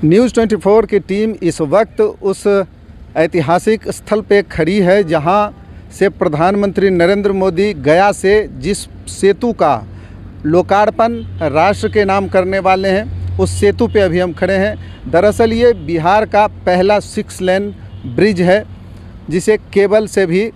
News 24 की team इस वक्त उस ऐतिहासिक स्थल पे खड़ी है जहां से प्रधानमंत्री नरेंद्र मोदी गया से जिस सेतु का लोकार्पण राष्ट्र के नाम करने वाले हैं, उस सेतु पे अभी हम खड़े हैं। दरअसल ये बिहार का पहला 6 लेन ब्रिज है जिसे केबल से भी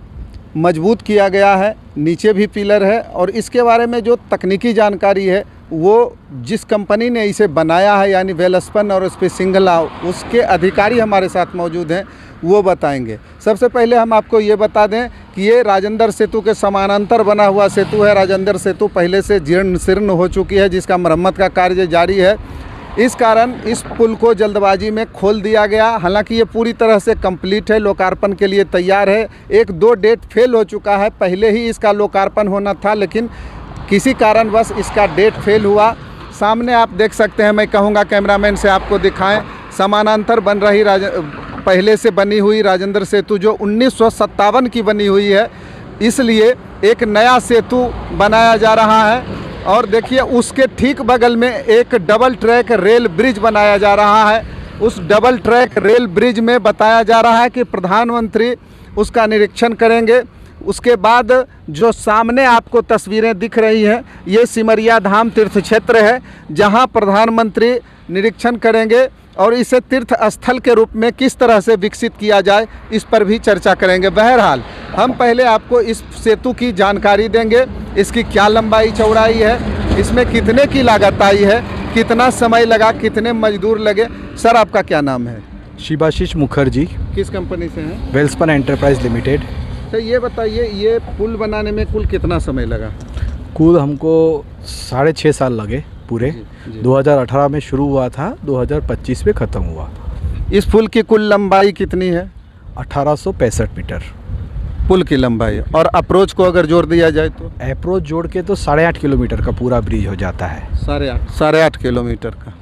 मजबूत किया गया है, नीचे भी पिलर है। और इसके बारे में जो तकनीकी जानकारी है वो जिस कंपनी ने इसे बनाया है यानी वेलस्पन और उस पर सिंगला, उसके अधिकारी हमारे साथ मौजूद हैं, वो बताएंगे। सबसे पहले हम आपको ये बता दें कि ये राजेंद्र सेतु के समानांतर बना हुआ सेतु है। राजेंद्र सेतु पहले से जीर्ण शीर्ण हो चुकी है जिसका मरम्मत का कार्य जारी है। इस कारण इस पुल को जल्दबाजी में खोल दिया गया। हालांकि ये पूरी तरह से कंप्लीट है, लोकार्पण के लिए तैयार है। 1-2 डेट फेल हो चुका है, पहले ही इसका लोकार्पण होना था लेकिन किसी कारणवश इसका डेट फेल हुआ। सामने आप देख सकते हैं, मैं कहूँगा कैमरामैन से आपको दिखाएं, समानांतर बन रही पहले से बनी हुई राजेंद्र सेतु जो 1957 की बनी हुई है, इसलिए एक नया सेतु बनाया जा रहा है। और देखिए उसके ठीक बगल में एक डबल ट्रैक रेल ब्रिज बनाया जा रहा है। उस डबल ट्रैक रेल ब्रिज में बताया जा रहा है कि प्रधानमंत्री उसका निरीक्षण करेंगे। उसके बाद जो सामने आपको तस्वीरें दिख रही हैं, ये सिमरिया धाम तीर्थ क्षेत्र है जहां प्रधानमंत्री निरीक्षण करेंगे और इसे तीर्थ स्थल के रूप में किस तरह से विकसित किया जाए इस पर भी चर्चा करेंगे। बहरहाल हम पहले आपको इस सेतु की जानकारी देंगे, इसकी क्या लंबाई चौड़ाई है, इसमें कितने की लागत आई है, कितना समय लगा, कितने मजदूर लगे। सर आपका क्या नाम है? शिवाशीष मुखर्जी। किस कंपनी से हैं? Welspun enterprise limited. तो ये बताइए, ये पुल बनाने में कुल कितना समय लगा? कुल हमको 6.5 साल लगे पूरे। जी। 2018 में शुरू हुआ था, 2025 में ख़त्म हुआ। इस पुल की कुल लंबाई कितनी है? 1865 मीटर पुल की लंबाई। और अप्रोच को अगर जोड़ दिया जाए तो? अप्रोच जोड़ के तो 8.5 किलोमीटर का पूरा ब्रिज हो जाता है। 8.5 किलोमीटर का।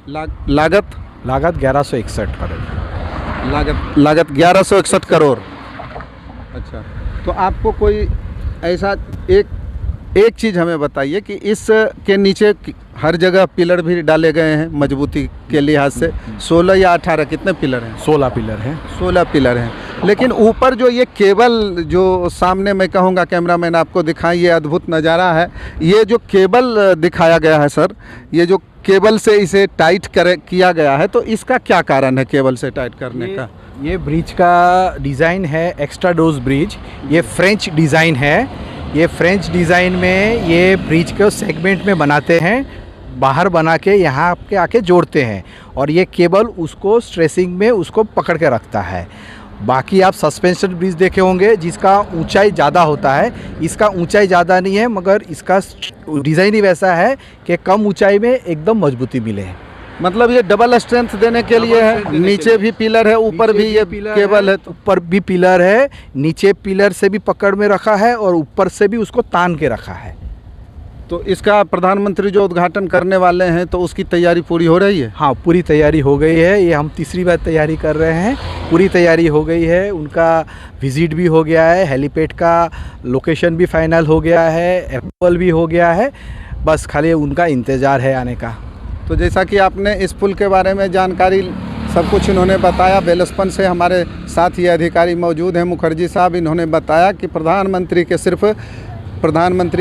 लागत 1161 करोड़। लागत 1161 करोड़। अच्छा, तो आपको कोई ऐसा एक चीज़ हमें बताइए कि इस के नीचे हर जगह पिलर भी डाले गए हैं मजबूती के लिहाज से। 16 या 18 कितने पिलर हैं? 16 पिलर हैं। 16 पिलर हैं। लेकिन ऊपर जो ये केबल जो सामने मैं कहूँगा कैमरामैन आपको दिखाएं, ये अद्भुत नज़ारा है। ये जो केबल दिखाया गया है सर, ये जो केबल से इसे टाइट किया गया है, तो इसका क्या कारण है केबल से टाइट करने का? ये ब्रिज का डिज़ाइन है एक्स्ट्रा डोज ब्रिज। ये फ्रेंच डिज़ाइन है। ये फ्रेंच डिज़ाइन में ये ब्रिज को सेगमेंट में बनाते हैं, बाहर बना के यहाँ आपके आके जोड़ते हैं और ये केबल उसको स्ट्रेसिंग में उसको पकड़ के रखता है। बाकी आप सस्पेंशन ब्रिज देखे होंगे जिसका ऊंचाई ज़्यादा होता है, इसका ऊंचाई ज़्यादा नहीं है मगर इसका डिज़ाइन ही वैसा है कि कम ऊंचाई में एकदम मजबूती मिले। मतलब ये डबल स्ट्रेंथ देने के लिए है। नीचे भी पिलर है, ऊपर भी ये केबल है। ऊपर भी पिलर है, नीचे पिलर से भी पकड़ में रखा है और ऊपर से भी उसको तान के रखा है। तो इसका प्रधानमंत्री जो उद्घाटन करने वाले हैं तो उसकी तैयारी पूरी हो रही है? हाँ, पूरी तैयारी हो गई है। ये हम तीसरी बार तैयारी कर रहे हैं। पूरी तैयारी हो गई है। उनका विजिट भी हो गया है, हेलीपैड का लोकेशन भी फाइनल हो गया है, अप्रूवल भी हो गया है, बस खाली उनका इंतज़ार है आने का। तो जैसा कि आपने इस पुल के बारे में जानकारी सब कुछ इन्होंने बताया, वेलस्पन से हमारे साथ ये अधिकारी मौजूद हैं मुखर्जी साहब। इन्होंने बताया कि प्रधानमंत्री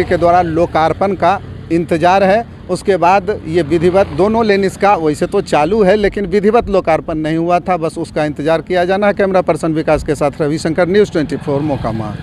के द्वारा लोकार्पण का इंतज़ार है, उसके बाद ये विधिवत दोनों लेन इसका वैसे तो चालू है लेकिन विधिवत लोकार्पण नहीं हुआ था, बस उसका इंतज़ार किया जाना है। कैमरा पर्सन विकास के साथ रविशंकर, न्यूज़ 24 मोकामा।